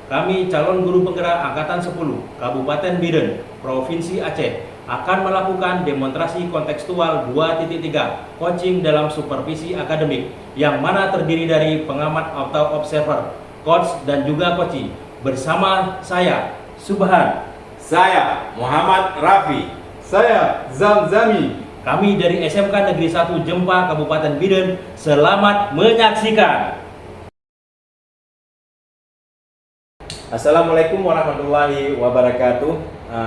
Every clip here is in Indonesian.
kami calon guru penggerak Angkatan 10 Kabupaten Biren, Provinsi Aceh akan melakukan demonstrasi kontekstual 2.3 coaching dalam supervisi akademik yang mana terdiri dari pengamat atau observer, coach dan juga coachee bersama saya Subhan, Saya Muhammad Rafi. Saya Zamzami. kami dari SMK Negeri 1 Jempa Kabupaten Biren. Selamat menyaksikan. Assalamualaikum warahmatullahi wabarakatuh.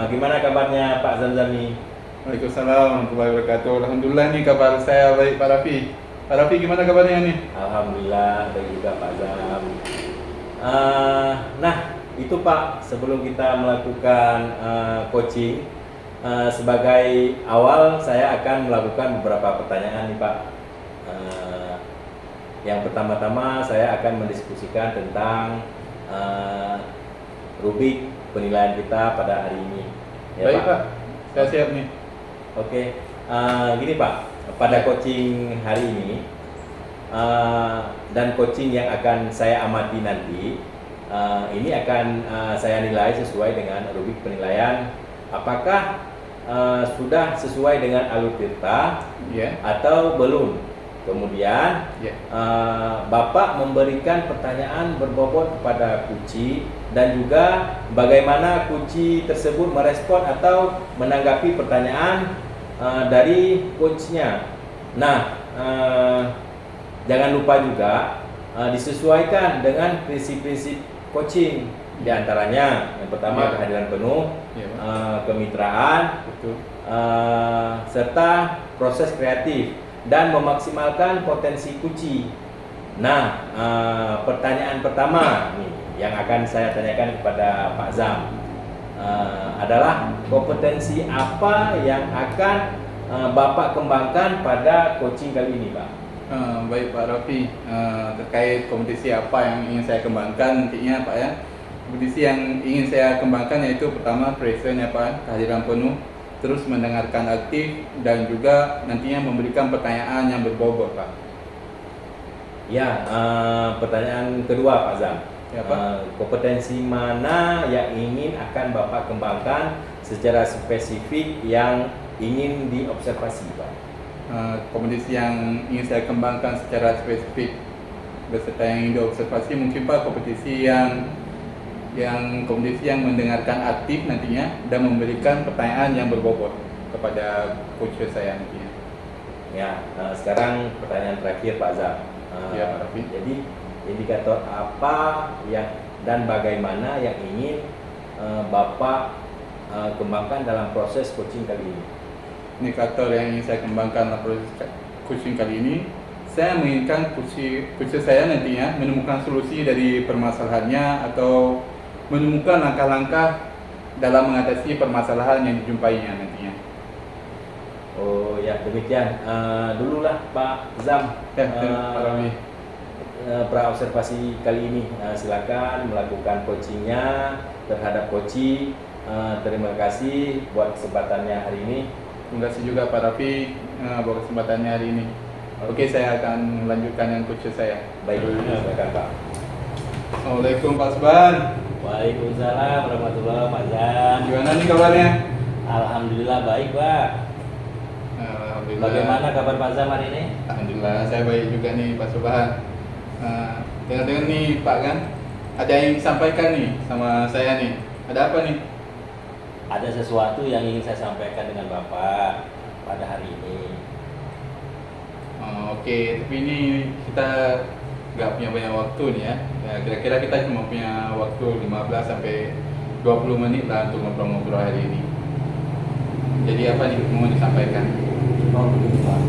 Gimana kabarnya Pak Zamzami? Waalaikumsalam warahmatullahi wabarakatuh. Alhamdulillah nih kabar saya baik Pak Rafi. Pak Rafi gimana kabarnya nih? Alhamdulillah baik juga Pak Zam. Nah itu Pak, sebelum kita melakukan coaching, sebagai awal saya akan melakukan beberapa pertanyaan nih Pak. Yang pertama-tama saya akan mendiskusikan tentang rubrik penilaian kita pada hari ini. Ya, Baik Pak, saya siap nih. Oke, gini Pak, pada coaching hari ini dan coaching yang akan saya amati nanti, ini akan saya nilai sesuai dengan rubrik penilaian. Apakah sudah sesuai dengan alur tirta atau belum? Kemudian Bapak memberikan pertanyaan berbobot kepada coachee dan juga bagaimana coachee tersebut merespon atau menanggapi pertanyaan dari coachnya. Nah, jangan lupa juga disesuaikan dengan prinsip-prinsip coaching. Di antaranya yang pertama kehadiran penuh, kemitraan, serta proses kreatif dan memaksimalkan potensi coachee. Nah, pertanyaan pertama nih yang akan saya tanyakan kepada Pak Zam adalah kompetensi apa yang akan Bapak kembangkan pada coaching kali ini, Pak? Baik Pak Rafi, terkait kompetisi apa yang ingin saya kembangkan nantinya Pak ya. Kompetisi yang ingin saya kembangkan yaitu pertama present ya Pak, kehadiran penuh, terus mendengarkan aktif dan juga nantinya memberikan pertanyaan yang berbobot Pak. Ya, pertanyaan kedua Pak Zam. Ya, Pak. Kompetensi mana yang ingin akan Bapak kembangkan secara spesifik yang ingin diobservasi, Pak? Kompetisi yang ingin saya kembangkan secara spesifik beserta yang ingin diobservasi mungkin Pak kompetisi yang mendengarkan aktif nantinya dan memberikan pertanyaan yang berbobot kepada coach saya nantinya. Ya, sekarang pertanyaan terakhir Pak Zam. Ya, Pak Rafi. Jadi indikator apa yang dan bagaimana yang ingin Bapak kembangkan dalam proses coaching kali ini? Indikator yang ingin saya kembangkan dalam proses coaching kali ini, saya menginginkan coach saya nantinya menemukan solusi dari permasalahannya atau menemukan langkah-langkah dalam mengatasi permasalahan yang dijumpainya nantinya. Oh ya, demikian. Dululah Pak Zam. Pak Rami. Praobservasi kali ini, silakan melakukan coachingnya terhadap coachee. Terima kasih buat kesempatannya hari ini. Terima kasih juga Pak Rafi buat kesempatannya hari ini. Oke, saya akan melanjutkan yang coach saya. Baik, silakan Pak. Assalamualaikum Pak Subhan. Waalaikumsalam warahmatullahi wabarakatuh. Gimana nih kabarnya? Alhamdulillah baik Pak. Alhamdulillah. Bagaimana kabar Pak Zam hari ini? Alhamdulillah saya baik juga nih Pak Subhan. Dengar-dengar nih Pak kan, ada yang disampaikan nih sama saya nih. Ada apa nih? Ada sesuatu yang ingin saya sampaikan dengan Bapak pada hari ini. Oke, tapi ini kita nggak punya banyak waktu nih ya. Kira-kira kita cuma punya waktu 15 sampai 20 menit lah untuk ngobrol-ngobrol hari ini. Jadi apa nih mau disampaikan? Oh begitu Pak.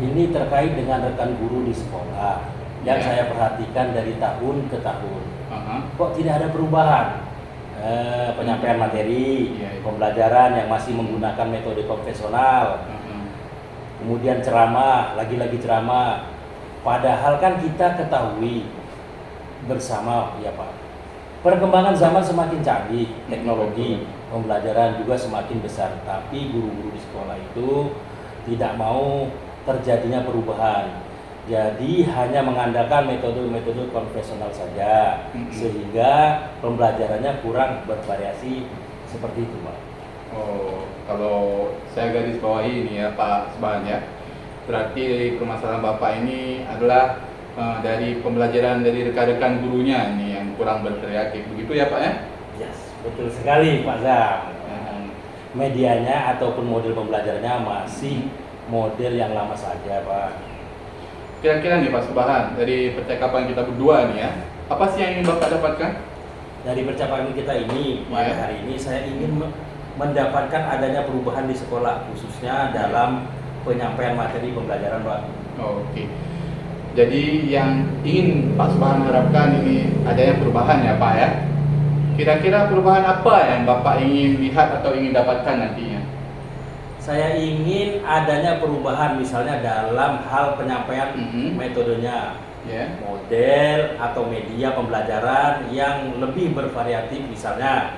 Ini terkait dengan rekan guru di sekolah yang saya perhatikan dari tahun ke tahun. Kok tidak ada perubahan? Penyampaian materi, pembelajaran yang masih menggunakan metode konvensional, kemudian ceramah, lagi-lagi ceramah. Padahal kan kita ketahui bersama ya Pak, perkembangan zaman semakin canggih, teknologi pembelajaran juga semakin besar, tapi guru-guru di sekolah itu tidak mau terjadinya perubahan. Jadi hanya mengandalkan metode-metode konvensional saja, sehingga pembelajarannya kurang bervariasi seperti itu, Pak. Oh, kalau saya garis bawahi ini ya Pak Subhan ya, berarti permasalahan Bapak ini adalah dari pembelajaran dari rekan-rekan gurunya ini yang kurang bervariatif, begitu ya Pak ya? Yes, betul sekali Pak Zam. Medianya ataupun model pembelajarannya masih model yang lama saja, Pak. Kira-kira nih Pak Subhan, dari percakapan kita berdua nih ya, apa sih yang ingin Bapak dapatkan? Dari percakapan kita ini pada hari ini saya ingin mendapatkan adanya perubahan di sekolah, khususnya dalam penyampaian materi pembelajaran, Pak. Oke. Jadi yang ingin Pak Subhan harapkan ini adanya perubahan ya Pak ya. Kira-kira perubahan apa yang Bapak ingin lihat atau ingin dapatkan nantinya? Saya ingin adanya perubahan misalnya dalam hal penyampaian metodenya, model atau media pembelajaran yang lebih bervariatif, misalnya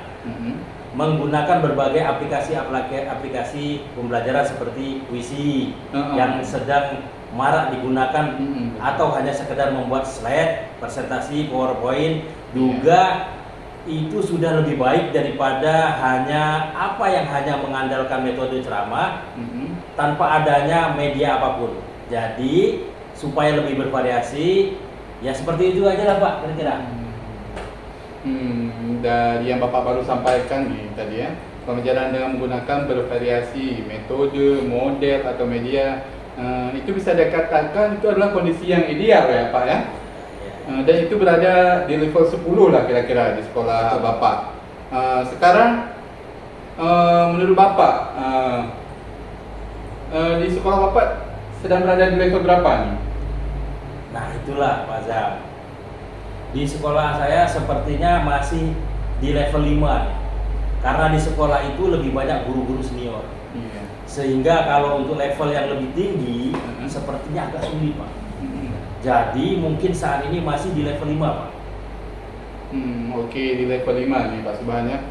menggunakan berbagai aplikasi pembelajaran seperti Wisi yang sedang marak digunakan, atau hanya sekedar membuat slide, presentasi, PowerPoint juga itu sudah lebih baik daripada hanya mengandalkan metode ceramah tanpa adanya media apapun. Jadi supaya lebih bervariasi, ya seperti itu aja lah Pak, kira-kira. Dari yang Bapak baru sampaikan nih tadi ya, pembelajaran dengan menggunakan bervariasi metode, model atau media, itu bisa dikatakan itu adalah kondisi yang ideal ya Pak ya. Dan itu berada di level 10 lah kira-kira di sekolah Bapak. Sekarang menurut Bapak di sekolah Bapak sedang berada di level berapa nih? Nah itulah Pak Zam. Di sekolah saya sepertinya masih di level 5 nih. Karena di sekolah itu lebih banyak guru-guru senior. Sehingga kalau untuk level yang lebih tinggi sepertinya agak sulit Pak. Jadi mungkin saat ini masih di level 5 Pak. Oke, di level 5 nih Pak Subhan ya.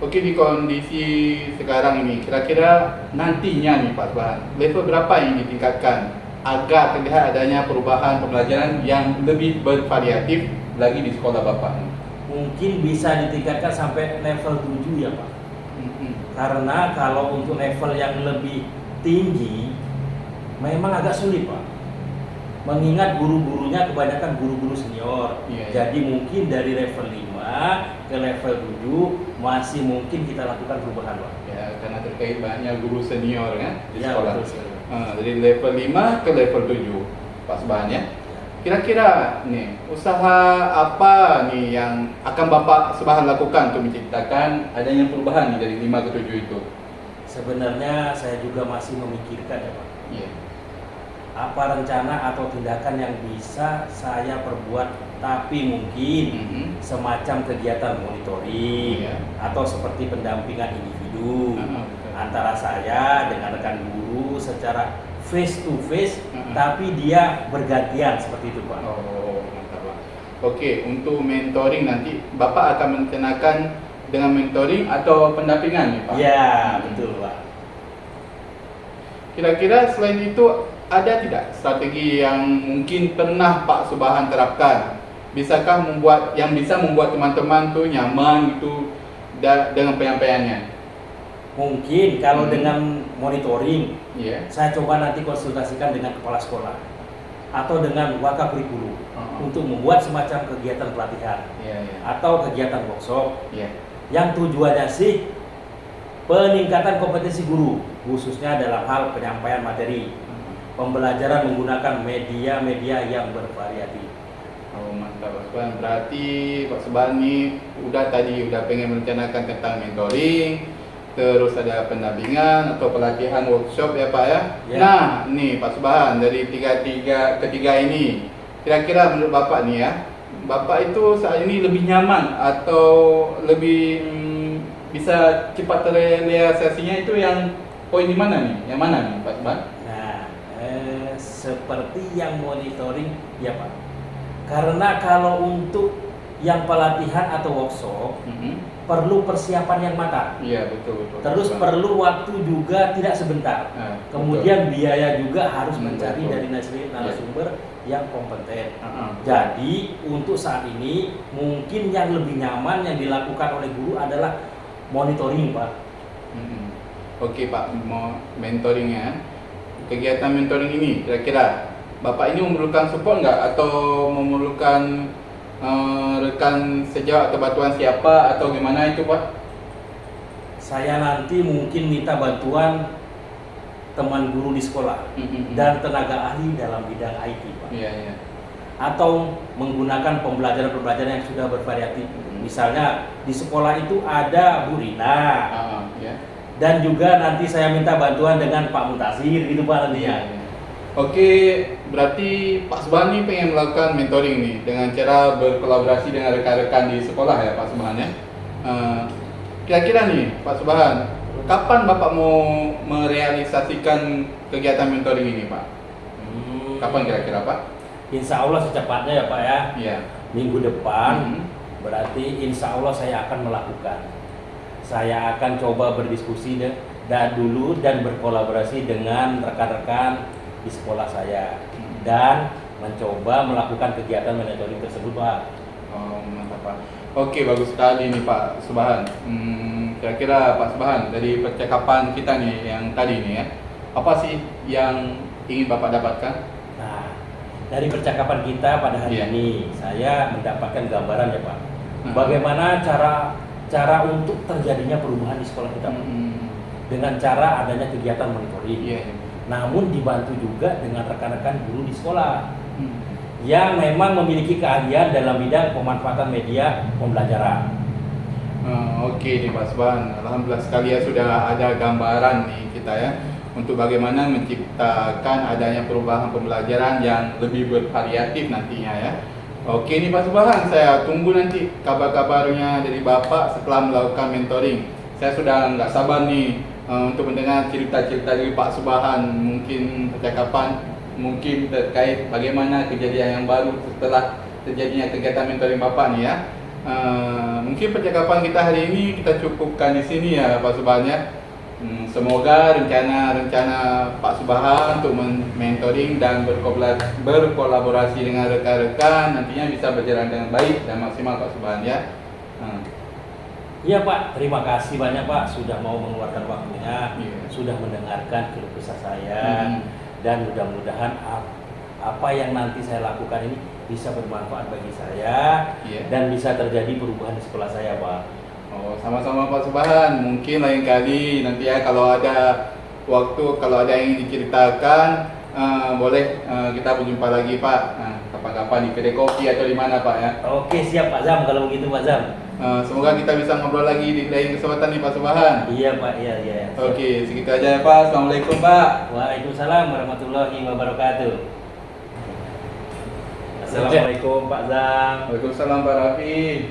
Oke, di kondisi sekarang ini kira-kira nantinya nih Pak Subhan, level berapa yang ditingkatkan agar terlihat adanya perubahan pembelajaran yang lebih bervariatif lagi di sekolah Bapak? Mungkin bisa ditingkatkan sampai level 7 ya Pak. Karena kalau untuk level yang lebih tinggi memang agak sulit Pak. Mengingat guru-gurunya kebanyakan guru-guru senior. Jadi mungkin dari level 5 ke level 7 masih mungkin kita lakukan perubahan Pak. Ya, karena terkait banyaknya guru senior kan di Ya, sekolah. betul. Dari level 5 ke level 7 Pak Subhan ya. Kira-kira nih, usaha apa nih yang akan Bapak Subhan lakukan untuk menciptakan adanya perubahan nih dari 5 ke 7 itu? Sebenarnya saya juga masih memikirkan ya Pak. Iya. Apa rencana atau tindakan yang bisa saya perbuat, tapi mungkin semacam kegiatan monitoring atau seperti pendampingan individu antara saya dengan rekan guru secara face to face, tapi dia bergantian seperti itu Pak. Oh, mantap Pak. Oke, untuk mentoring nanti Bapak akan merencanakan dengan mentoring atau pendampingan nih Pak? Ya, betul Pak. Kira-kira selain itu ada tidak strategi yang mungkin pernah Pak Subhan terapkan? Bisakah bisa membuat teman-teman tuh nyaman gitu dengan penyampaiannya? Mungkin kalau dengan monitoring, saya coba nanti konsultasikan dengan kepala sekolah atau dengan wakapurikulum untuk membuat semacam kegiatan pelatihan atau kegiatan workshop yang tujuannya sih peningkatan kompetensi guru, khususnya dalam hal penyampaian materi, pembelajaran menggunakan media-media yang bervariatif. Oh mantap Pak Subhan. Berarti Pak Subhan ini udah pengen merencanakan tentang mentoring, terus ada pendampingan atau pelatihan workshop ya Pak ya. Nah nih Pak Subhan, dari ketiga ini, kira-kira menurut Bapak nih ya, Bapak itu saat ini lebih nyaman atau lebih bisa cepat terrealisasinya itu yang poin di mana nih? Yang mana nih Pak Subhan? Nah, seperti yang monitoring ya Pak. Karena kalau untuk yang pelatihan atau workshop perlu persiapan yang matang. Iya, betul betul. Terus perlu waktu juga tidak sebentar. Kemudian biaya juga harus mencari betul. dari narasumber yang kompeten. Jadi untuk saat ini mungkin yang lebih nyaman yang dilakukan oleh guru adalah monitoring, Pak. Oke Pak, mau mentoringnya. Kegiatan mentoring ini kira-kira Bapak ini memerlukan support nggak atau memerlukan rekan sejawat atau bantuan siapa atau gimana itu Pak? Saya nanti mungkin minta bantuan teman guru di sekolah dan tenaga ahli dalam bidang IT, Pak. Iya, iya. Atau menggunakan pembelajaran yang sudah bervariatif. Misalnya di sekolah itu ada Bu Rina. Ya. Dan juga nanti saya minta bantuan dengan Pak Muntasir gitu Pak nantinya. Oke, berarti Pak Subhan ini pengen melakukan mentoring nih dengan cara berkolaborasi dengan rekan-rekan di sekolah ya Pak Subhan ya. Kira-kira nih Pak Subhan, kapan Bapak mau merealisasikan kegiatan mentoring ini Pak? Kapan kira-kira Pak? Insya Allah secepatnya ya Pak ya. Iya. Minggu depan berarti insya Allah saya akan melakukan. Saya akan coba berdiskusi dulu dan berkolaborasi dengan rekan-rekan di sekolah saya dan mencoba melakukan kegiatan monitoring tersebut, Pak. Oh, mantap Pak. Oke, bagus sekali nih Pak Subhan. Kira-kira Pak Subhan dari percakapan kita nih yang tadi nih ya, apa sih yang ingin Bapak dapatkan? Nah, dari percakapan kita pada hari ini saya mendapatkan gambaran ya Pak. Bagaimana cara untuk terjadinya perubahan di sekolah kita dengan cara adanya kegiatan monitoring. Namun dibantu juga dengan rekan-rekan guru di sekolah yang memang memiliki keahlian dalam bidang pemanfaatan media pembelajaran. Oke nih Pak Subhan, alhamdulillah sekali ya sudah ada gambaran nih kita ya untuk bagaimana menciptakan adanya perubahan pembelajaran yang lebih bervariatif nantinya ya. Oke nih Pak Subhan, saya tunggu nanti kabar-kabarnya dari Bapak setelah melakukan mentoring. Saya sudah nggak sabar nih untuk mendengar cerita-cerita dari Pak Subhan, mungkin percakapan mungkin terkait bagaimana kejadian yang baru setelah terjadinya kegiatan mentoring Bapak nih ya. Mungkin percakapan kita hari ini kita cukupkan di sini ya Pak Subhan ya. Semoga rencana Pak Subhan untuk mentoring dan berkolaborasi dengan rekan-rekan nantinya bisa berjalan dengan baik dan maksimal Pak Subhan ya. Iya Pak, terima kasih banyak Pak sudah mau mengeluarkan waktunya, sudah mendengarkan keluh kesah saya dan mudah-mudahan apa yang nanti saya lakukan ini bisa bermanfaat bagi saya dan bisa terjadi perubahan di sekolah saya Pak. Oh, sama-sama Pak Subhan. Mungkin lain kali nanti ya kalau ada waktu, kalau ada yang diceritakan boleh kita berjumpa lagi Pak. Kapan-kapan di kedai kopi atau di mana Pak ya. Oke siap Pak Zam kalau begitu Pak Zam. Semoga kita bisa ngobrol lagi di lain kesempatan nih Pak Subhan. Iya Pak, iya. Oke, segitu aja ya Pak. Assalamualaikum Pak. Waalaikumsalam warahmatullahi wabarakatuh. Assalamualaikum Pak Zam. Waalaikumsalam Pak Raffi.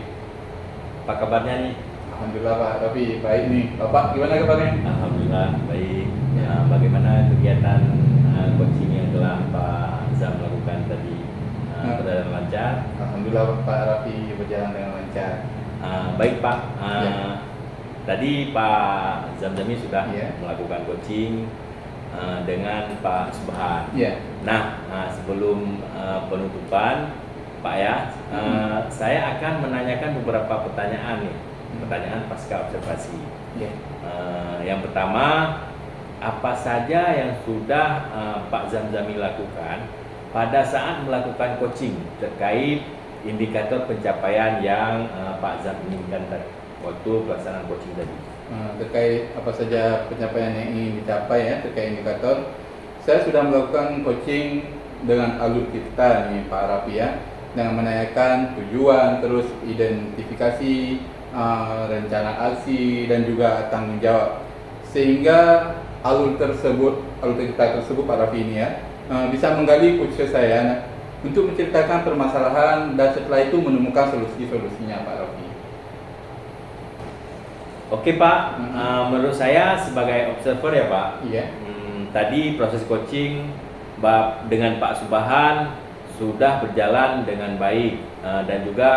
Apa kabarnya nih? Alhamdulillah Pak Raffi, baik nih. Bapak gimana kabarnya? Alhamdulillah baik. Bagaimana kegiatan coaching yang telah Pak Zam lakukan tadi? Berjalan lancar? Alhamdulillah Pak Raffi berjalan dengan lancar. Baik Pak. Tadi Pak Zamzami sudah melakukan coaching dengan Pak Subhan. Nah, sebelum penutupan Pak ya, saya akan menanyakan beberapa pertanyaan nih, pertanyaan pasca observasi. Yang pertama, apa saja yang sudah Pak Zamzami lakukan pada saat melakukan coaching terkait indikator pencapaian yang Pak Zam inginkan waktu pelaksanaan coaching tadi? Terkait apa saja pencapaian yang ingin dicapai ya terkait indikator, saya sudah melakukan coaching dengan alur kita nih Pak Raffi ya, dengan menanyakan tujuan, terus identifikasi, rencana aksi dan juga tanggung jawab, sehingga alur kita tersebut Pak Raffi ini ya bisa menggali khusus saya untuk menceritakan permasalahan dan setelah itu menemukan solusinya Pak Raffi. Oke Pak, menurut saya sebagai observer ya Pak, tadi proses coaching dengan Pak Subhan sudah berjalan dengan baik dan juga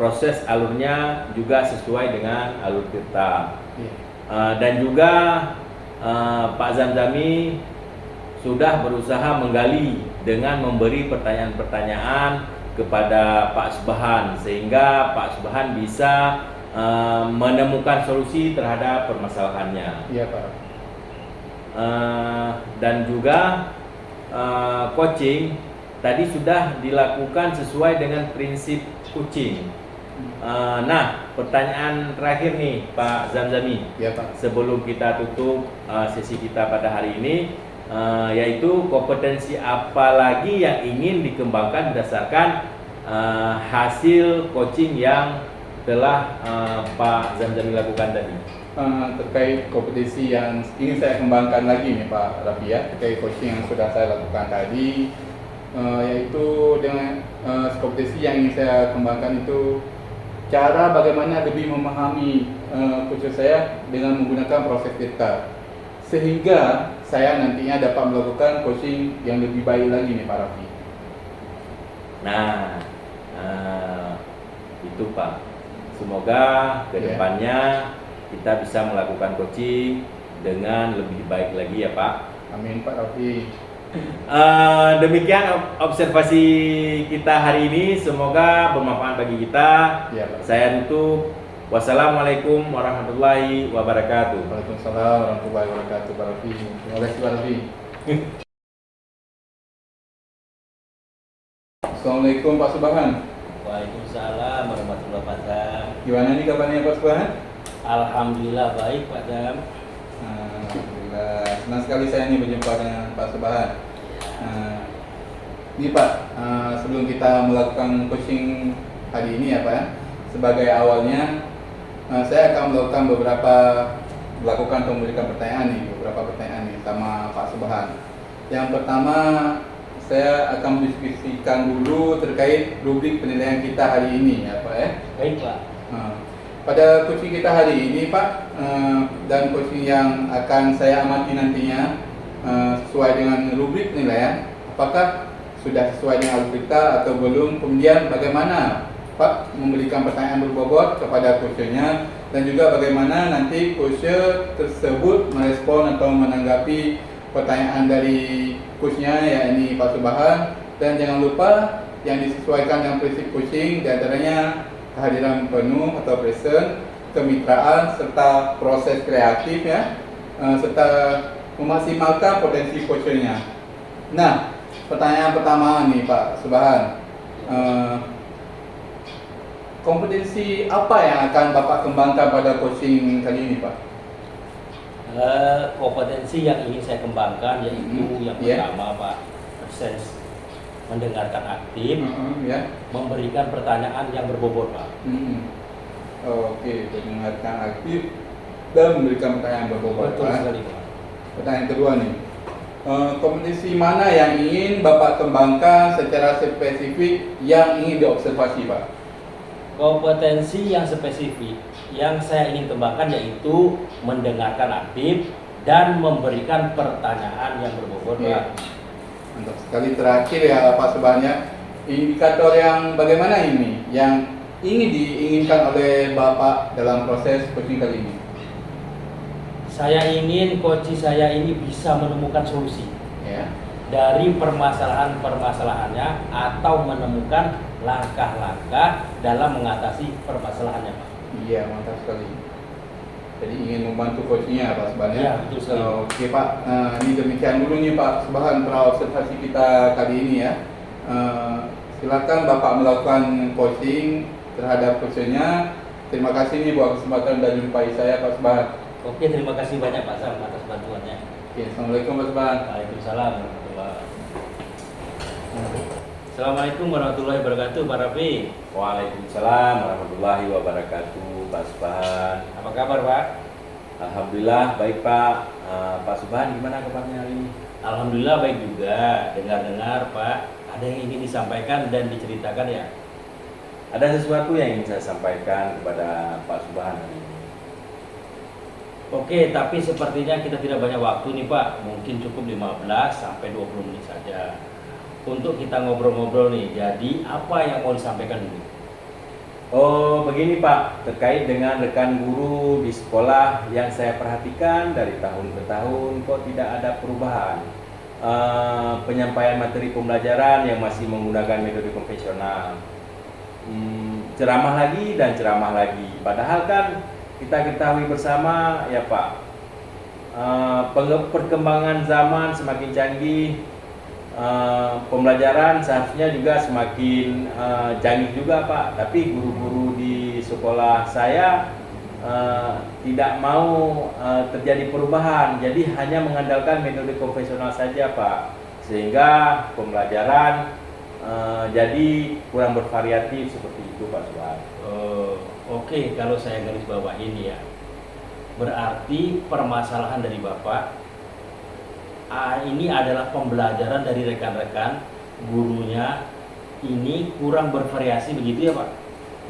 proses alurnya juga sesuai dengan alur tirta. Iya. Dan juga Pak Zamzami sudah berusaha menggali dengan memberi pertanyaan-pertanyaan kepada Pak Subhan, sehingga Pak Subhan bisa menemukan solusi terhadap permasalahannya. Iya Pak. Dan juga coaching tadi sudah dilakukan sesuai dengan prinsip coaching. Nah, pertanyaan terakhir nih Pak Zamzami, Iya Pak. sebelum kita tutup sesi kita pada hari ini, yaitu kompetensi apa lagi yang ingin dikembangkan berdasarkan hasil coaching yang telah Pak Zamzami lakukan tadi. Terkait kompetisi yang ingin saya kembangkan lagi nih Pak Rafi ya, terkait coaching yang sudah saya lakukan tadi, yaitu dengan kompetisi yang ingin saya kembangkan itu cara bagaimana lebih memahami coach saya dengan menggunakan proses data, sehingga saya nantinya dapat melakukan coaching yang lebih baik lagi nih Pak Rafi. Nah, itu Pak. Semoga kedepannya kita bisa melakukan coaching dengan lebih baik lagi ya Pak. Amin Pak Rafi. Demikian observasi kita hari ini, semoga bermanfaat bagi kita. Ya, Pak. Saya tutup. Wassalamualaikum warahmatullahi wabarakatuh. Waalaikumsalam warahmatullahi wabarakatuh Pak Rafi. Terima kasih Pak Rafi. Assalamualaikum Pak Subhan. Waalaikumsalam warahmatullahi wabarakatuh. Gimana nih kabarnya Pak Subhan? Alhamdulillah baik Pak Dam. Alhamdulillah, senang sekali saya nih berjumpa dengan Pak Subhan. Ini Pak, sebelum kita melakukan coaching hari ini ya Pak ya, sebagai awalnya saya akan melakukan memberikan beberapa pertanyaan nih sama Pak Subhan. Yang pertama, saya akan mendiskusikan dulu terkait rubrik penilaian kita hari ini ya Pak ya. Baik Pak. Pada coaching kita hari ini Pak, dan coaching yang akan saya amati nantinya sesuai dengan rubrik penilaian, apakah sudah sesuai dengan alur kita atau belum, kemudian bagaimana Pak memberikan pertanyaan berbobot kepada coachnya, dan juga bagaimana nanti coach tersebut merespon atau menanggapi pertanyaan dari coachnya, yakni Pak Subhan. Dan jangan lupa yang disesuaikan dengan prinsip coaching, diantaranya kehadiran penuh atau present, kemitraan, serta proses kreatif ya, serta memaksimalkan potensi coachnya. Nah, pertanyaan pertama nih Pak Subhan, kompetensi apa yang akan Bapak kembangkan pada coaching kali ini Pak? Kompetensi yang ingin saya kembangkan yaitu yang pertama Pak, presence, mendengarkan aktif, memberikan pertanyaan yang berbobot Pak. Oke, mendengarkan aktif dan memberikan pertanyaan berbobot. Betul sekali Pak. Pertanyaan kedua nih, kompetensi mana yang ingin Bapak kembangkan secara spesifik yang ingin diobservasi Pak? Kompetensi yang spesifik yang saya ingin kembangkan yaitu mendengarkan aktif dan memberikan pertanyaan yang berbobot Pak. Mantap sekali. Terakhir ya Pak Subhan, indikator yang bagaimana ini yang ingin diinginkan oleh Bapak dalam proses coaching kali ini? Saya ingin coach saya ini bisa menemukan solusi dari permasalahan-permasalahannya atau menemukan langkah-langkah dalam mengatasi permasalahannya Pak. Iya, mantap sekali. Jadi ingin membantu coachnya Pak Subhan ya? Iya, betul sekali. Oke Pak, ini demikian dulu nih Pak Subhan observasi kita kali ini ya. Silakan Bapak melakukan coaching terhadap coachnya. Terima kasih nih buat kesempatan dan jumpai saya Pak Subhan. Oke, terima kasih banyak Pak Sam atas bantuannya. Oke, Assalamualaikum Pak Subhan. Waalaikumsalam warahmatullahi wabarakatuh. Assalamualaikum warahmatullahi wabarakatuh Pak Rafi. Waalaikumsalam warahmatullahi wabarakatuh Pak Subhan. Apa kabar Pak? Alhamdulillah baik Pak. Pak Subhan gimana kabarnya hari ini? Alhamdulillah baik juga. Dengar-dengar Pak, ada yang ingin disampaikan dan diceritakan ya? Ada sesuatu yang ingin saya sampaikan kepada Pak Subhan hari ini. Oke, tapi sepertinya kita tidak banyak waktu nih Pak. Mungkin cukup 15 sampai 20 menit saja untuk kita ngobrol-ngobrol nih. Jadi apa yang mau disampaikan dulu? Oh, begini Pak, terkait dengan rekan guru di sekolah yang saya perhatikan dari tahun ke tahun kok tidak ada perubahan. Penyampaian materi pembelajaran yang masih menggunakan metode konvensional. Ceramah lagi dan ceramah lagi. Padahal kan kita ketahui bersama ya Pak, perkembangan zaman semakin canggih, pembelajaran seharusnya juga semakin canggih juga Pak. Tapi guru-guru di sekolah saya tidak mau terjadi perubahan, jadi hanya mengandalkan metode konvensional saja Pak, sehingga pembelajaran jadi kurang bervariatif seperti itu Pak Suat. Oke, kalau saya garis bawah ini ya, berarti permasalahan dari Bapak ini adalah pembelajaran dari rekan-rekan gurunya ini kurang bervariasi, begitu ya Pak?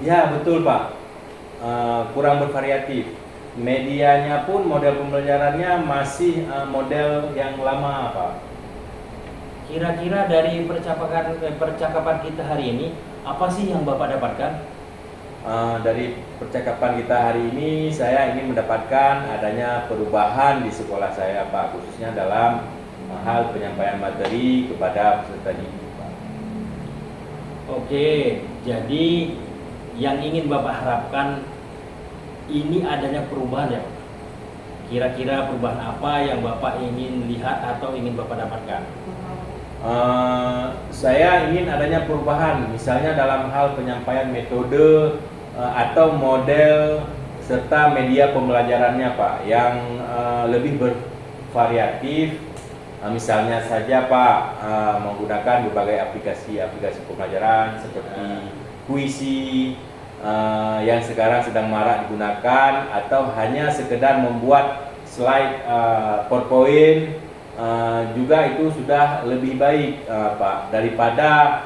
Ya betul Pak, kurang bervariatif. Medianya pun model pembelajarannya masih model yang lama Pak. Kira-kira dari percakapan kita hari ini, apa sih yang Bapak dapatkan? Dari percakapan kita hari ini, saya ingin mendapatkan adanya perubahan di sekolah saya Pak, khususnya dalam hal penyampaian materi kepada peserta didik Pak. Oke, jadi yang ingin Bapak harapkan ini adanya perubahan ya Pak? Kira-kira perubahan apa yang Bapak ingin lihat atau ingin Bapak dapatkan? Saya ingin adanya perubahan, misalnya dalam hal penyampaian metode atau model serta media pembelajarannya Pak, yang lebih bervariatif. Misalnya saja Pak, menggunakan berbagai aplikasi pembelajaran seperti Kuisi yang sekarang sedang marak digunakan, atau hanya sekedar membuat slide PowerPoint. Juga itu sudah lebih baik Pak, daripada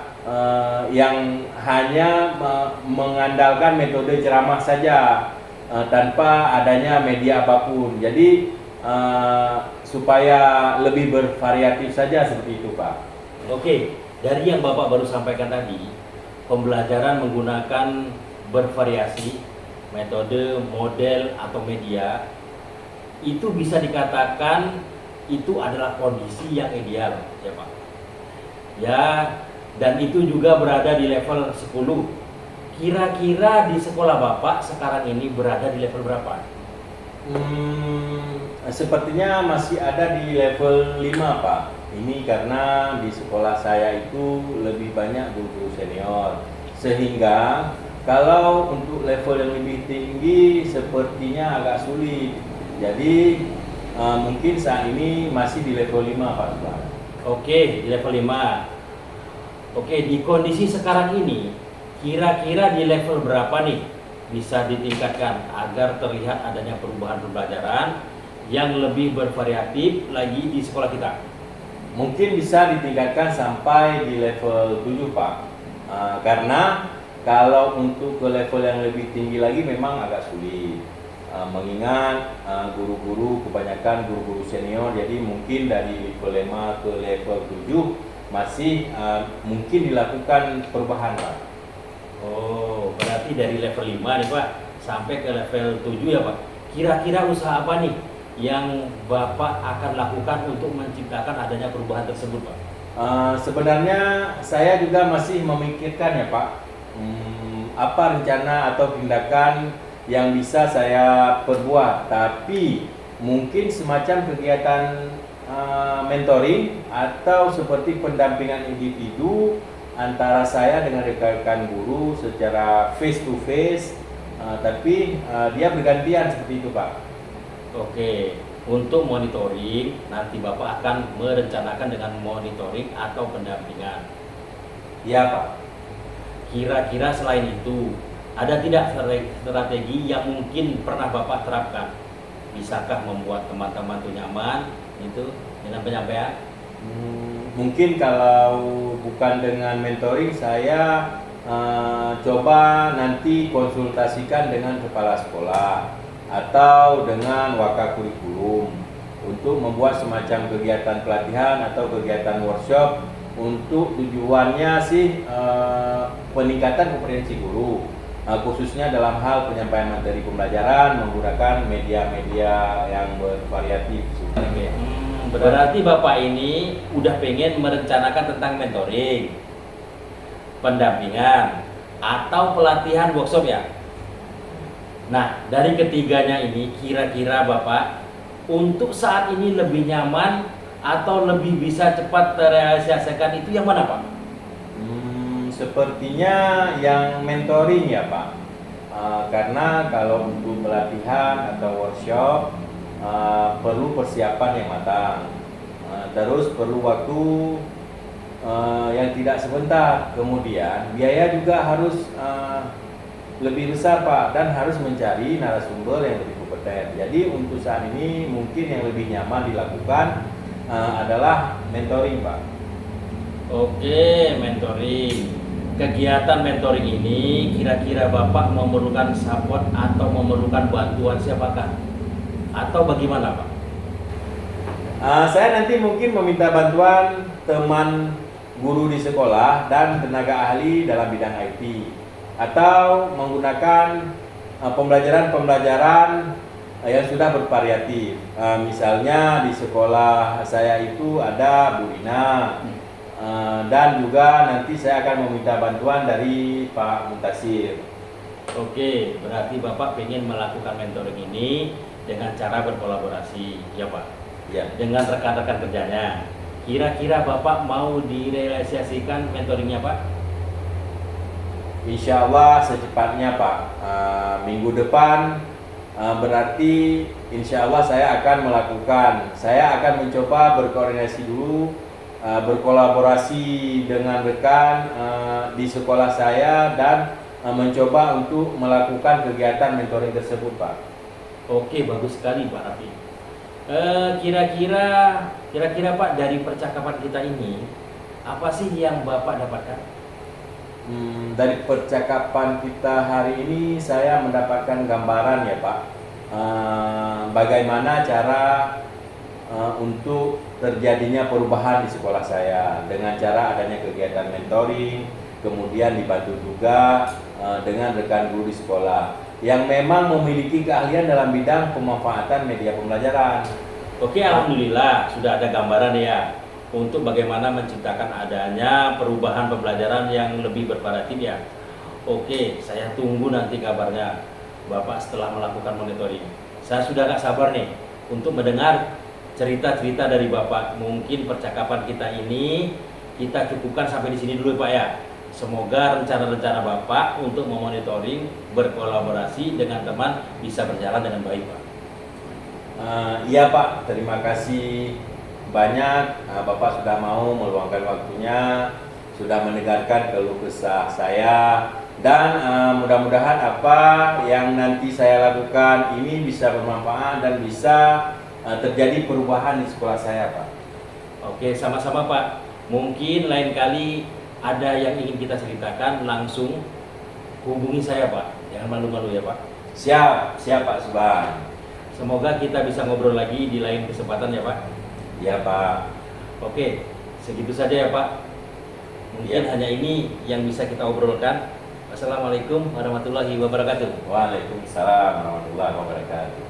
yang hanya mengandalkan metode ceramah saja tanpa adanya media apapun. Jadi supaya lebih bervariatif saja seperti itu Pak. Oke, dari yang Bapak baru sampaikan tadi, pembelajaran menggunakan bervariasi metode, model atau media, itu bisa dikatakan itu adalah kondisi yang ideal ya Pak. Ya, dan itu juga berada di level 10. Kira-kira di sekolah Bapak sekarang ini berada di level berapa? Sepertinya masih ada di level 5 Pak. Ini karena di sekolah saya itu lebih banyak guru senior, sehingga kalau untuk level yang lebih tinggi sepertinya agak sulit. Jadi mungkin saat ini masih di level 5 Pak. Oke, di level 5. Oke, di kondisi sekarang ini kira-kira di level berapa nih bisa ditingkatkan agar terlihat adanya perubahan pembelajaran yang lebih bervariatif lagi di sekolah kita? Mungkin bisa ditingkatkan sampai di level 7 Pak. Karena kalau untuk ke level yang lebih tinggi lagi memang agak sulit. Mengingat guru-guru kebanyakan guru-guru senior, jadi mungkin dari level 5 ke level 7 masih mungkin dilakukan perubahan Pak. Oh, berarti dari level 5 nih Pak sampai ke level 7 ya Pak. Kira-kira usaha apa nih yang Bapak akan lakukan untuk menciptakan adanya perubahan tersebut Pak? Sebenarnya saya juga masih memikirkan ya Pak, apa rencana atau tindakan yang bisa saya perbuat, tapi mungkin semacam kegiatan mentoring atau seperti pendampingan individu antara saya dengan rekan-rekan guru secara face to face, tapi dia bergantian seperti itu Pak. Oke, untuk monitoring nanti Bapak akan merencanakan dengan monitoring atau pendampingan. Iya Pak. Kira-kira selain itu ada tidak strategi yang mungkin pernah Bapak terapkan? Bisakah membuat teman-teman itu nyaman itu dengan penyampaian? Mungkin kalau bukan dengan mentoring, saya coba nanti konsultasikan dengan kepala sekolah atau dengan wakakurikulum untuk membuat semacam kegiatan pelatihan atau kegiatan workshop untuk tujuannya sih peningkatan kompetensi guru. khususnya dalam hal penyampaian materi pembelajaran menggunakan media-media yang bervariatif. Oke. Berarti Bapak ini udah pengen merencanakan tentang mentoring, pendampingan, atau pelatihan workshop ya? Nah, dari ketiganya ini kira-kira Bapak untuk saat ini lebih nyaman atau lebih bisa cepat terrealisasikan itu yang mana Pak? Sepertinya yang mentoring ya Pak. Karena kalau untuk pelatihan atau workshop perlu persiapan yang matang, terus perlu waktu yang tidak sebentar, kemudian biaya juga harus lebih besar Pak, dan harus mencari narasumber yang lebih kompeten. Jadi untuk saat ini mungkin yang lebih nyaman dilakukan adalah mentoring Pak. Oke, mentoring. Kegiatan mentoring ini kira-kira Bapak memerlukan support atau memerlukan bantuan siapakah? Atau bagaimana Pak? Saya nanti mungkin meminta bantuan teman guru di sekolah dan tenaga ahli dalam bidang IT, atau menggunakan pembelajaran yang sudah bervariatif. Misalnya di sekolah saya itu ada Bu Rina, dan juga nanti saya akan meminta bantuan dari Pak Muntasir. Oke, berarti Bapak ingin melakukan mentoring ini dengan cara berkolaborasi, ya Pak? Ya. Dengan rekan-rekan kerjanya. Kira-kira Bapak mau direalisasikan mentoringnya Pak? Insya Allah secepatnya Pak. Minggu depan berarti insya Allah saya akan melakukan. Saya akan mencoba berkoordinasi dulu, berkolaborasi dengan rekan di sekolah saya, dan mencoba untuk melakukan kegiatan mentoring tersebut Pak. Oke, bagus sekali Pak Raffi. Kira-kira Pak, dari percakapan kita ini apa sih yang Bapak dapatkan? Dari percakapan kita hari ini saya mendapatkan gambaran ya Pak, bagaimana cara untuk terjadinya perubahan di sekolah saya dengan cara adanya kegiatan mentoring, kemudian dibantu juga dengan rekan guru di sekolah yang memang memiliki keahlian dalam bidang pemanfaatan media pembelajaran. Oke, alhamdulillah sudah ada gambaran ya untuk bagaimana menciptakan adanya perubahan pembelajaran yang lebih bervariatif ya. Oke, saya tunggu nanti kabarnya Bapak setelah melakukan monitoring. Saya sudah gak sabar nih untuk mendengar cerita-cerita dari Bapak. Mungkin percakapan kita ini kita cukupkan sampai di sini dulu Pak ya. Semoga rencana-rencana Bapak untuk memonitoring, berkolaborasi dengan teman bisa berjalan dengan baik Pak. Iya Pak, terima kasih banyak. Bapak sudah mau meluangkan waktunya, sudah mendengarkan keluh kesah saya, dan mudah-mudahan apa yang nanti saya lakukan ini bisa bermanfaat dan bisa terjadi perubahan di sekolah saya Pak. Oke, sama-sama Pak. Mungkin lain kali ada yang ingin kita ceritakan, langsung hubungi saya Pak. Jangan malu-malu ya Pak. Siap Pak Subhan. Semoga kita bisa ngobrol lagi di lain kesempatan ya Pak. Ya Pak. Oke, segitu saja ya Pak. Mungkin hanya ini yang bisa kita obrolkan. Wassalamualaikum warahmatullahi wabarakatuh. Waalaikumsalam warahmatullahi wabarakatuh.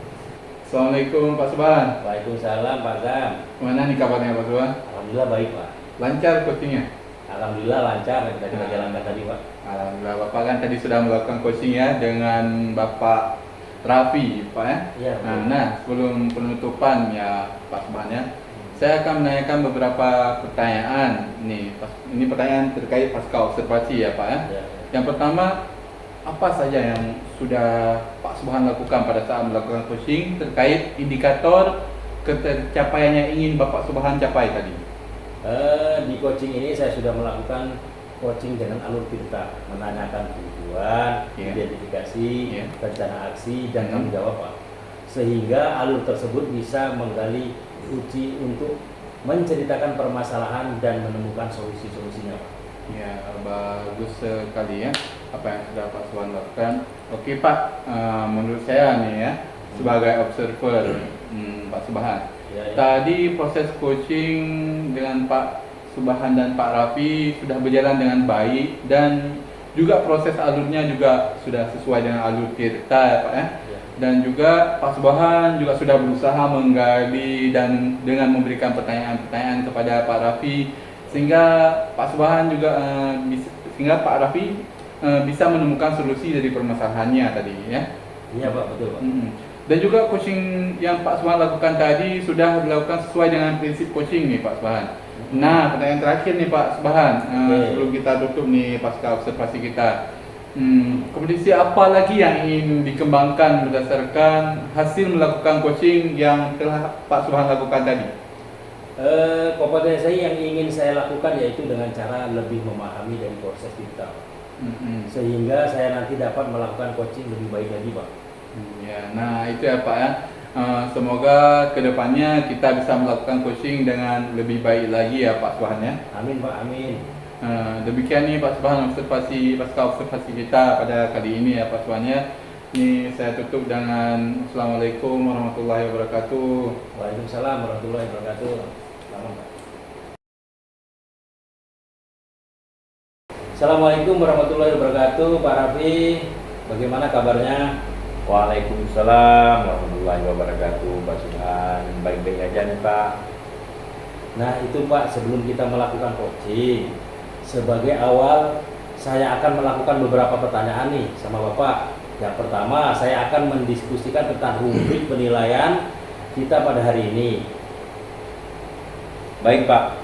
Assalamualaikum Pak Subhan. Waalaikumsalam Pak Zam. Gimana nih kabarnya Pak Subhan? Alhamdulillah baik Pak. Lancar coachingnya? Alhamdulillah lancar yang kita jalankan tadi Pak. Alhamdulillah, Bapak kan tadi sudah melakukan coaching ya dengan Bapak Raffi Pak ya? Iya. Nah, sebelum penutupan ya Pak Subhan ya, saya akan menanyakan beberapa pertanyaan. Ini pertanyaan terkait pasca observasi ya Pak ya. Ya. Yang pertama, apa saja yang sudah Pak Subhan lakukan pada saat melakukan coaching terkait indikator tercapaian yang ingin Bapak Subhan capai tadi? Di coaching ini saya sudah melakukan coaching dengan alur tirta, menanyakan tujuan, identifikasi, rencana aksi, dan tanggung jawab Pak. Sehingga alur tersebut bisa menggali uji untuk menceritakan permasalahan dan menemukan solusi-solusinya Pak. Ya, bagus sekali ya apa yang sudah Pak Subhan lakukan. Oke Pak, menurut saya nih ya sebagai observer Pak Subhan, tadi proses coaching dengan Pak Subhan dan Pak Raffi sudah berjalan dengan baik, dan juga proses alurnya juga sudah sesuai dengan alur kita ya Pak ya. Ya. Dan juga Pak Subhan juga sudah berusaha menggali dan dengan memberikan pertanyaan-pertanyaan kepada Pak Raffi, sehingga Pak Subhan juga sehingga Pak Raffi bisa menemukan solusi dari permasalahannya tadi ya. Iya Pak, betul Pak. Dan juga coaching yang Pak Subhan lakukan tadi sudah dilakukan sesuai dengan prinsip coaching nih Pak Subhan. Nah, pertanyaan terakhir nih Pak Subhan, sebelum kita tutup nih pasca observasi kita. Kompetisi apa lagi yang ingin dikembangkan berdasarkan hasil melakukan coaching yang telah Pak Subhan lakukan tadi? Kompetensi yang ingin saya lakukan yaitu dengan cara lebih memahami dari proses digital, sehingga saya nanti dapat melakukan coaching lebih baik lagi Pak. Ya, nah itu ya Pak ya. Semoga kedepannya kita bisa melakukan coaching dengan lebih baik lagi ya Pak Subhan ya. Amin Pak, amin. Demikian nih Pak Subhan pasca observasi kita pada kali ini ya Pak Subhan ya. Ini saya tutup dengan Assalamualaikum warahmatullahi wabarakatuh. Waalaikumsalam warahmatullahi wabarakatuh. Selamat Pak. Assalamualaikum warahmatullahi wabarakatuh. Pak Raffi, bagaimana kabarnya? Waalaikumsalam warahmatullahi wabarakatuh, Pak Subhan. Baik-baik aja nih Pak. Nah itu Pak, sebelum kita melakukan coaching, sebagai awal saya akan melakukan beberapa pertanyaan nih sama Bapak. Yang pertama, saya akan mendiskusikan tentang rubrik penilaian kita pada hari ini. Baik Pak.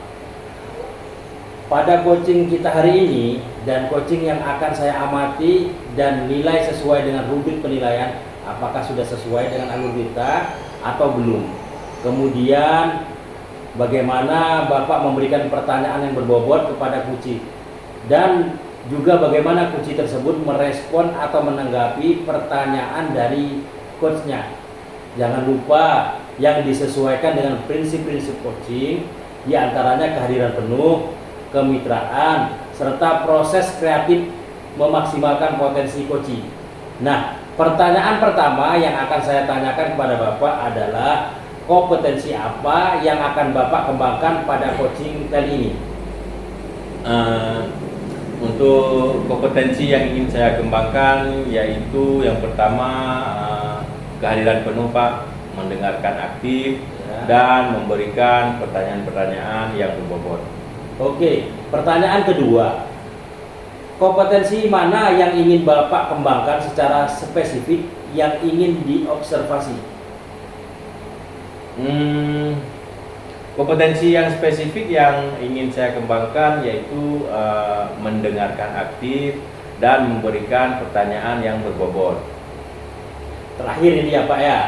Pada coaching kita hari ini dan coaching yang akan saya amati dan nilai sesuai dengan rubrik penilaian, apakah sudah sesuai dengan alur kita atau belum. Kemudian bagaimana Bapak memberikan pertanyaan yang berbobot kepada coach, dan juga bagaimana coach tersebut merespon atau menanggapi pertanyaan dari coachnya. Jangan lupa yang disesuaikan dengan prinsip-prinsip coaching, diantaranya kehadiran penuh, kemitraan, serta proses kreatif memaksimalkan potensi coach. Nah, pertanyaan pertama yang akan saya tanyakan kepada Bapak adalah kompetensi apa yang akan Bapak kembangkan pada coaching kali ini? Untuk kompetensi yang ingin saya kembangkan yaitu yang pertama kehadiran penuh Pak, mendengarkan aktif dan memberikan pertanyaan-pertanyaan yang berbobot. Oke, pertanyaan kedua, kompetensi mana yang ingin Bapak kembangkan secara spesifik yang ingin diobservasi? Kompetensi yang spesifik yang ingin saya kembangkan yaitu mendengarkan aktif dan memberikan pertanyaan yang berbobot. Terakhir ini ya Pak ya,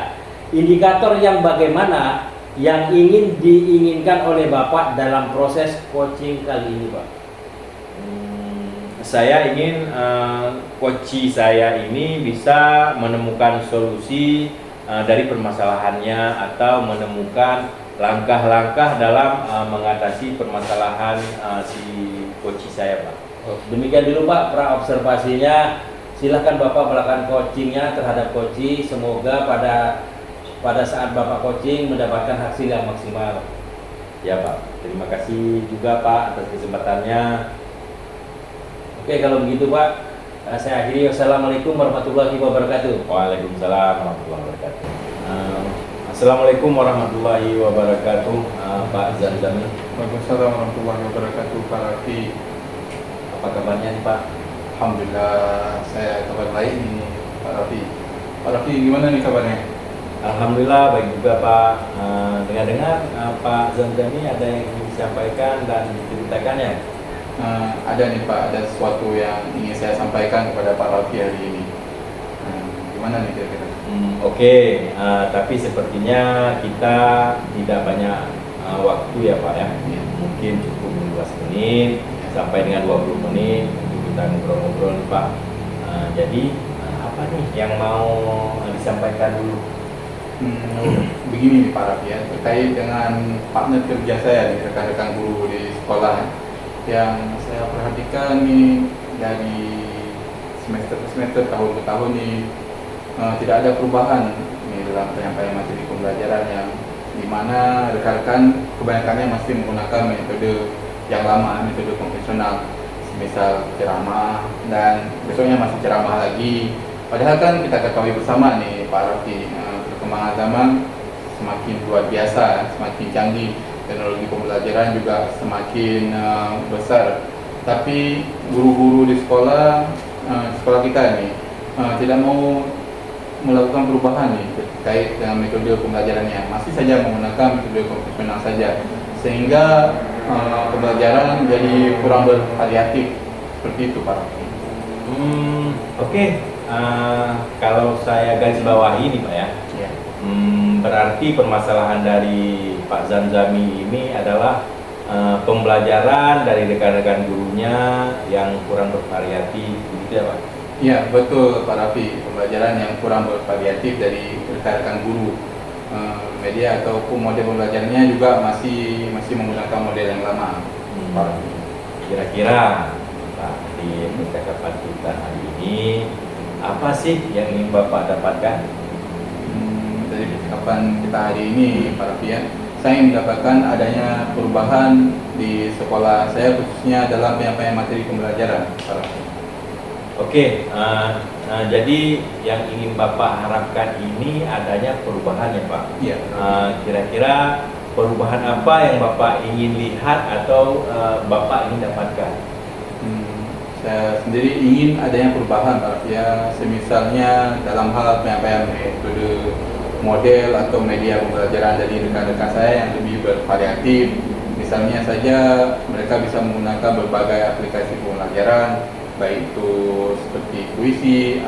indikator yang bagaimana yang ingin diinginkan oleh Bapak dalam proses coaching kali ini Pak? Saya ingin coach saya ini bisa menemukan solusi dari permasalahannya atau menemukan langkah-langkah dalam mengatasi permasalahan si coach saya Pak. Demikian dulu Pak pra-observasinya. Silahkan Bapak melakukan coachingnya terhadap coach. Semoga pada saat Bapak coaching mendapatkan hasil yang maksimal. Ya Pak, terima kasih juga Pak atas kesempatannya. Oke, kalau begitu Pak, saya akhiri. Wassalamualaikum warahmatullahi wabarakatuh. Waalaikumsalam warahmatullahi wabarakatuh. Assalamualaikum warahmatullahi wabarakatuh, Pak Zanzami. Waalaikumsalam warahmatullahi wabarakatuh, Pak Raffi. Apa kabarnya nih Pak? Alhamdulillah, saya kabar baik nih Pak Raffi. Pak Raffi gimana nih kabarnya? Alhamdulillah baik juga Pak. Dengar-dengar Pak Zanzami ada yang ingin disampaikan dan diceritakan ya? Ada nih Pak, ada sesuatu yang ingin saya sampaikan kepada Pak Raffi hari ini. Gimana nih kira-kira? Oke, tapi sepertinya kita tidak banyak waktu ya Pak ya. Mungkin cukup 15 menit sampai dengan 20 menit untuk kita ngobrol-ngobrol nih Pak. Jadi apa nih yang mau disampaikan dulu? Begini nih Pak Raffi ya, terkait dengan partner kerja saya nih, rekan-rekan guru di sekolah yang saya perhatikan nih dari semester ke semester, tahun ke tahun nih tidak ada perubahan nih dalam penyampaian materi pembelajaran, yang dimana rekan-rekan kebanyakannya masih menggunakan metode yang lama, metode konvensional, misal ceramah dan besoknya masih ceramah lagi. Padahal kan kita ketahui bersama nih Pak Raffi, perkembangan zaman semakin luar biasa, semakin canggih, teknologi pembelajaran juga semakin besar. Tapi guru-guru di sekolah kita nih tidak mau melakukan perubahan nih terkait dengan metode pembelajarannya, masih saja menggunakan metode konvensional saja, sehingga pembelajaran jadi kurang bervariatif seperti itu Pak. Oke. Kalau saya garis bawahi nih Pak ya, berarti permasalahan dari Pak Zamzami ini adalah pembelajaran dari rekan-rekan gurunya yang kurang bervariatif, begitu ya Pak? Iya betul Pak Raffi, pembelajaran yang kurang bervariatif dari rekan-rekan guru. Media ataupun model pembelajarannya juga masih menggunakan model yang lama. Pak Raffi. Kira-kira Pak, di percakapan kita hari ini apa sih yang ingin Bapak dapatkan? Dari percakapan kita hari ini Pak Raffi ya, saya ingin mendapatkan adanya perubahan di sekolah saya, khususnya dalam penyampaian materi pembelajaran Pak Raffi. Oke, jadi yang ingin Bapak harapkan ini adanya perubahan ya Pak? Iya. Kira-kira perubahan apa yang Bapak ingin lihat atau Bapak ingin dapatkan? Saya sendiri ingin adanya perubahan Pak Raffi ya, semisalnya dalam hal penyampaian metode, model atau media pembelajaran dari rekan-rekan saya yang lebih bervariatif. Misalnya saja mereka bisa menggunakan berbagai aplikasi pembelajaran, baik itu seperti puisi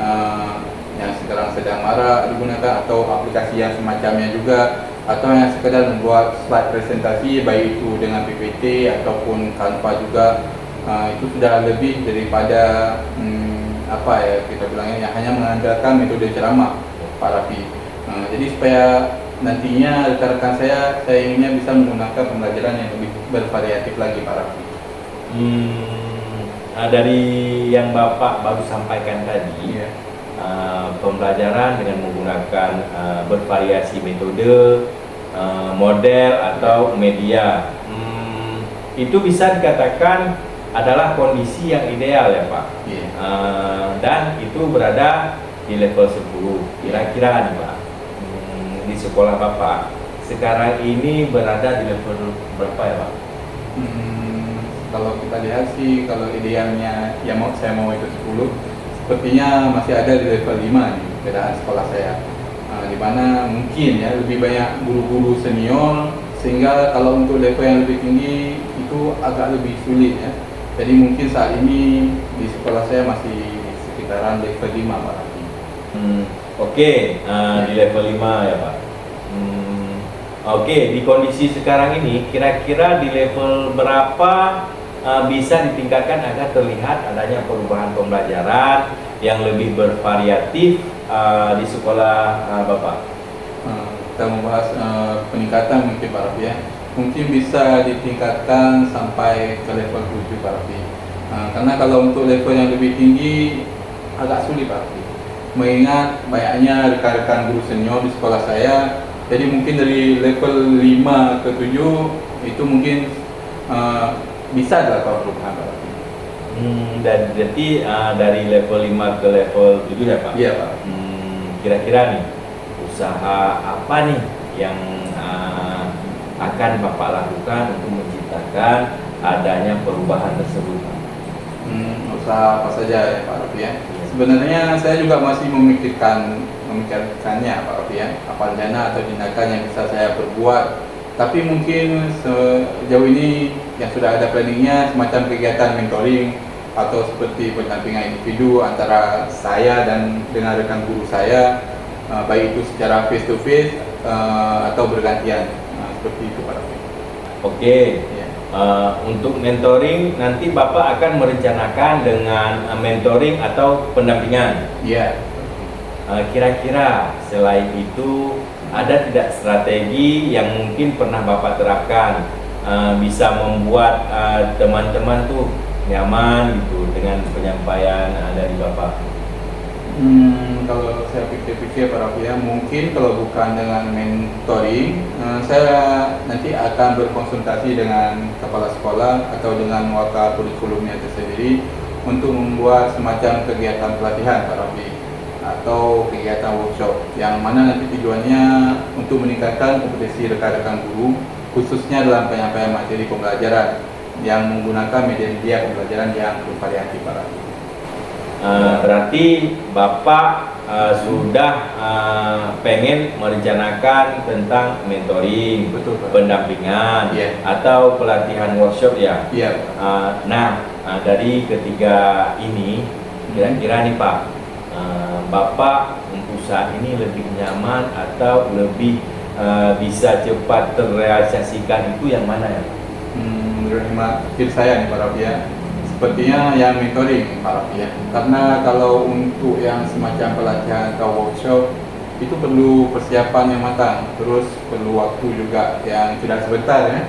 yang sekarang sedang marak digunakan, atau aplikasi yang semacamnya juga, atau yang sekedar membuat slide presentasi baik itu dengan PPT ataupun Canva juga. Itu sudah lebih daripada apa ya kita bilangnya, yang hanya mengandalkan metode ceramah Pak Raffi. Jadi supaya nantinya rekan-rekan saya inginnya bisa menggunakan pembelajaran yang lebih bervariatif lagi Pak Raffi. Dari yang Bapak baru sampaikan tadi, pembelajaran dengan menggunakan bervariasi metode, model atau media, itu bisa dikatakan adalah kondisi yang ideal ya Pak. Dan itu berada di level 10. Kira-kira nih Pak, di sekolah Bapak sekarang ini berada di level berapa ya Pak? Kalau kita lihat sih, kalau idealnya yang saya mau itu 10, sepertinya masih ada di level 5 nih keadaan sekolah saya. Di mana mungkin ya lebih banyak guru-guru senior, sehingga kalau untuk level yang lebih tinggi itu agak lebih sulit ya. Jadi mungkin saat ini di sekolah saya masih di sekitaran level 5 Pak Raffi. Oke, di level 5 ya Pak. Oke, di kondisi sekarang ini kira-kira di level berapa bisa ditingkatkan agar terlihat adanya perubahan pembelajaran yang lebih bervariatif di sekolah Bapak? Kita membahas peningkatan mungkin Pak Raffi ya. Mungkin bisa ditingkatkan sampai ke level 7 Pak Raffi. Karena kalau untuk level yang lebih tinggi agak sulit Pak Raffi, mengingat banyaknya rekan-rekan guru senior di sekolah saya. Jadi mungkin dari level 5 ke 7 itu mungkin bisa dilakukan perubahan Pak Raffi. Dan berarti dari level 5 ke level 7 ya Pak? Iya Pak. Kira-kira nih usaha apa nih yang akan Bapak lakukan untuk menciptakan adanya perubahan tersebut? Usaha apa saja ya Pak Raffi ya. Sebenarnya saya juga masih memikirkannya Pak Raffi ya, apa rencana atau tindakan yang bisa saya perbuat. Tapi mungkin sejauh ini yang sudah ada planningnya semacam kegiatan mentoring atau seperti pendampingan individu antara saya dan dengan rekan guru saya, baik itu secara face to face atau bergantian. Seperti itu Pak Raffi. Oke. Ya. Untuk mentoring nanti Bapak akan merencanakan dengan mentoring atau pendampingan. Iya. Kira-kira selain itu ada tidak strategi yang mungkin pernah Bapak terapkan bisa membuat teman-teman tuh nyaman gitu dengan penyampaian dari Bapak? Kalau saya pikir-pikir Pak Raffi ya, mungkin kalau bukan dengan mentoring, saya nanti akan berkonsultasi dengan kepala sekolah atau dengan wakil kurikulumnya tersendiri untuk membuat semacam kegiatan pelatihan Pak Raffi atau kegiatan workshop yang mana nanti tujuannya untuk meningkatkan kompetensi rekan-rekan guru khususnya dalam penyampaian materi pembelajaran yang menggunakan media-media pembelajaran yang bervariatif Pak Raffi. Berarti Bapak sudah pengen merencanakan tentang mentoring, Betul, Pak. pendampingan, Iya. atau pelatihan workshop ya. Iya. Dari ketiga ini, kira-kira nih Pak, Bapak untuk saat ini lebih nyaman atau lebih bisa cepat terrealisasikan itu yang mana ya? Menurut hemat pikir saya nih Pak Raffi ya, sepertinya yang mentoring Pak Raffi ya. Karena kalau untuk yang semacam pelatihan atau workshop itu perlu persiapan yang matang, terus perlu waktu juga yang tidak sebentar ya.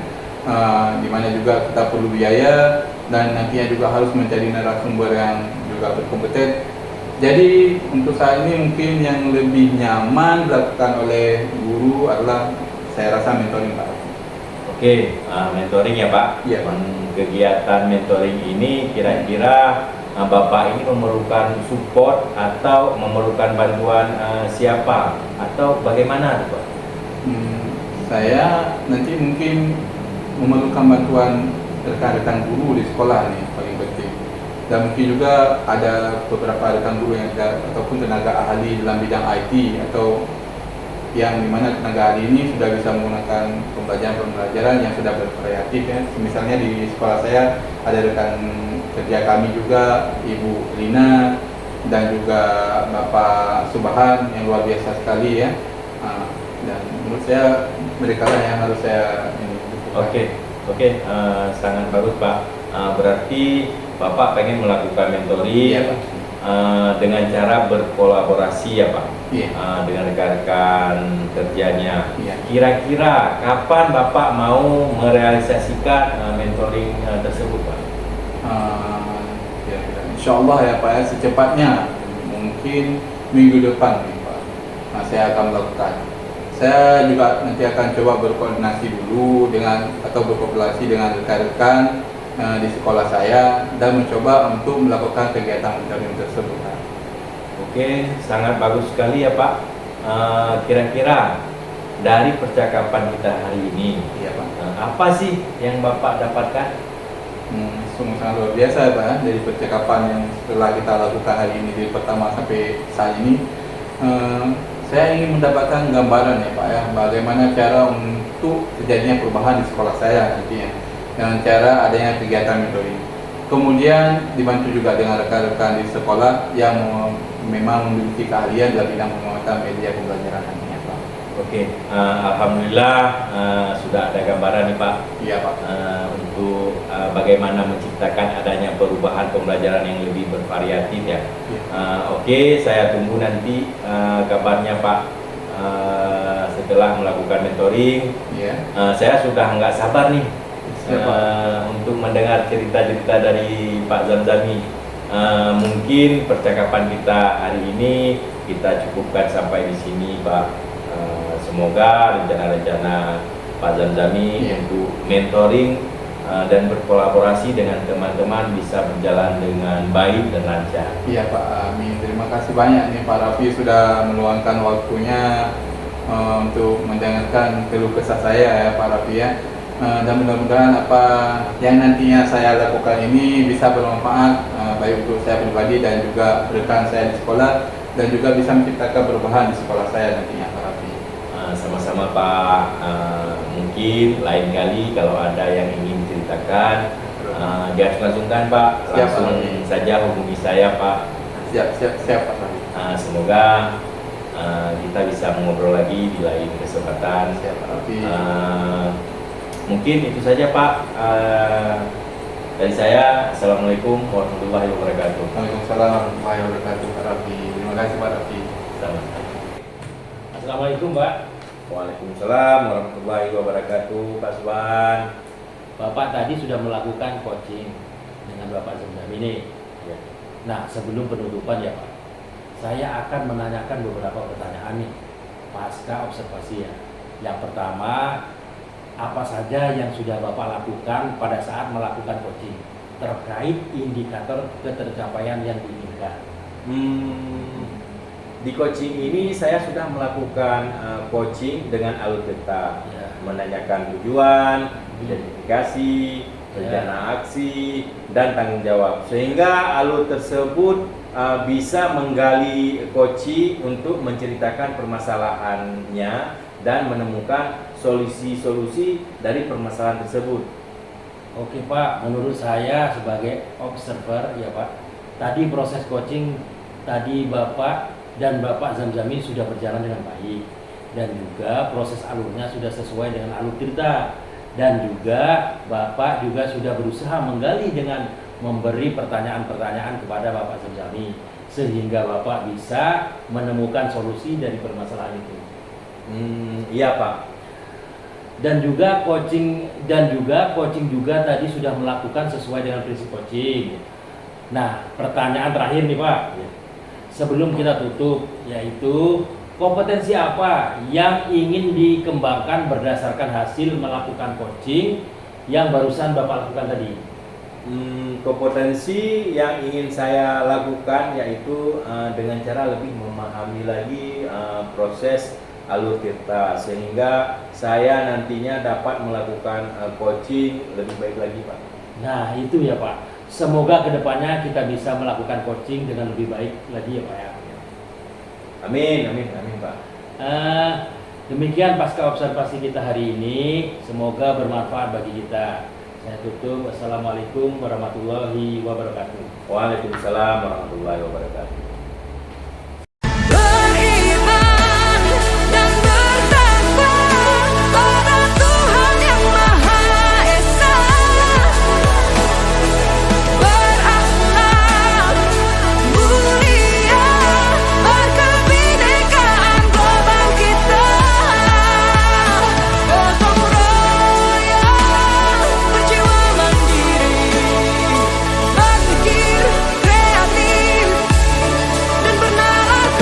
Di mana juga kita perlu biaya dan nantinya juga harus mencari narasumber yang juga berkompeten. Jadi untuk saat ini mungkin yang lebih nyaman dilakukan oleh guru adalah saya rasa mentoring Pak Raffi. Oke, mentoring ya Pak. Iya, Pak. Kegiatan mentoring ini kira-kira Bapak ini memerlukan support atau memerlukan bantuan siapa atau bagaimana tuh Pak? Saya nanti mungkin memerlukan bantuan rekan-rekan guru di sekolah nih paling penting. Dan mungkin juga ada beberapa rekan guru yang ataupun tenaga ahli dalam bidang IT atau yang dimana tenaga ahli ini sudah bisa menggunakan pembelajaran yang sudah bervariatif ya. Misalnya di sekolah saya ada rekan kerja kami juga Ibu Lina dan juga Bapak Subahan yang luar biasa sekali ya. Dan menurut saya mereka lah yang harus saya ini. Oke, sangat bagus Pak. Berarti Bapak pengen melakukan mentoring. Iya, Pak. Dengan cara berkolaborasi ya Pak, Iya. dengan rekan-rekan kerjanya. Iya. Kira-kira kapan Bapak mau merealisasikan mentoring tersebut Pak? Insya Allah ya Pak ya, secepatnya mungkin minggu depan nih Pak. Saya akan melakukan. Saya juga nanti akan coba berkoordinasi dulu dengan atau berkolaborasi dengan rekan-rekan di sekolah saya dan mencoba untuk melakukan kegiatan mentoring tersebut. Oke, sangat bagus sekali ya Pak. Kira-kira dari percakapan kita hari ini, Iya Pak. apa sih yang Bapak dapatkan? Sungguh sangat luar biasa ya Pak ya, dari percakapan yang setelah kita lakukan hari ini dari pertama sampai saat ini. Saya ingin mendapatkan gambaran ya Pak ya, bagaimana cara untuk terjadinya perubahan di sekolah saya nantinya dengan cara adanya kegiatan mentoring. Kemudian dibantu juga dengan rekan-rekan di sekolah yang memang memiliki keahlian dalam bidang penguatan media pembelajaran nantinya Pak. Oke, alhamdulillah sudah ada gambaran nih Pak. Iya Pak. Untuk bagaimana menciptakan adanya perubahan pembelajaran yang lebih bervariatif ya. Iya. Oke, saya tunggu nanti kabarnya Pak setelah melakukan mentoring. Iya. Saya sudah nggak sabar nih Siapa? untuk mendengar cerita-cerita dari Pak Zamzami. Mungkin percakapan kita hari ini kita cukupkan sampai di sini Pak. Semoga rencana-rencana Pak Zamzami untuk mentoring dan berkolaborasi dengan teman-teman bisa berjalan dengan baik dan lancar. Iya Pak, amin. Terima kasih banyak nih Pak Raffi sudah meluangkan waktunya untuk mendengarkan keluh kesah saya ya Pak Raffi ya. Dan mudah-mudahan apa yang nantinya saya lakukan ini bisa bermanfaat baik untuk saya pribadi dan juga rekan saya di sekolah dan juga bisa menciptakan perubahan di sekolah saya nantinya Pak Raffi. Sama-sama Pak. Mungkin lain kali kalau ada yang ingin ceritakan jangan langsungkan Pak, langsung saja hubungi saya Pak. Siap Pak Raffi. Semoga kita bisa mengobrol lagi di lain kesempatan. Siap Pak Raffi. Mungkin itu saja Pak dari saya. Assalamualaikum warahmatullahi wabarakatuh. Waalaikumsalam warahmatullahi wabarakatuh Pak Raffi. Terima kasih Pak Raffi. Assalamualaikum Pak. Waalaikumsalam warahmatullahi wabarakatuh Pak Suban. Bapak tadi sudah melakukan coaching dengan Bapak Zamzami ini. Ya. Nah, sebelum penutupan ya Pak, saya akan menanyakan beberapa pertanyaan nih pasca observasi ya. Yang pertama, apa saja yang sudah Bapak lakukan pada saat melakukan coaching terkait indikator ketercapaian yang diinginkan? Di coaching ini saya sudah melakukan coaching dengan alur peta, Ya. menanyakan tujuan, identifikasi, rencana aksi, dan tanggung jawab. Sehingga alur tersebut bisa menggali coach untuk menceritakan permasalahannya dan menemukan solusi-solusi dari permasalahan tersebut. Oke Pak, menurut saya sebagai observer ya Pak, tadi proses coaching tadi Bapak dan Bapak Zamzami sudah berjalan dengan baik, dan juga proses alurnya sudah sesuai dengan alur Tirta, dan juga Bapak juga sudah berusaha menggali dengan memberi pertanyaan-pertanyaan kepada Bapak Zamzami sehingga Bapak bisa menemukan solusi dari permasalahan itu. Iya Pak. Dan juga coaching juga tadi sudah melakukan sesuai dengan prinsip coaching. Nah, pertanyaan terakhir nih Pak, sebelum kita tutup, yaitu kompetensi apa yang ingin dikembangkan berdasarkan hasil melakukan coaching yang barusan Bapak lakukan tadi? Kompetensi yang ingin saya lakukan yaitu dengan cara lebih memahami lagi proses alur Tirta, sehingga saya nantinya dapat melakukan coaching lebih baik lagi Pak. Nah itu ya Pak, semoga kedepannya kita bisa melakukan coaching dengan lebih baik lagi ya Pak ya. Amin Pak. Demikian pasca observasi kita hari ini, semoga bermanfaat bagi kita. Saya tutup. Wassalamualaikum warahmatullahi wabarakatuh. Waalaikumsalam warahmatullahi wabarakatuh.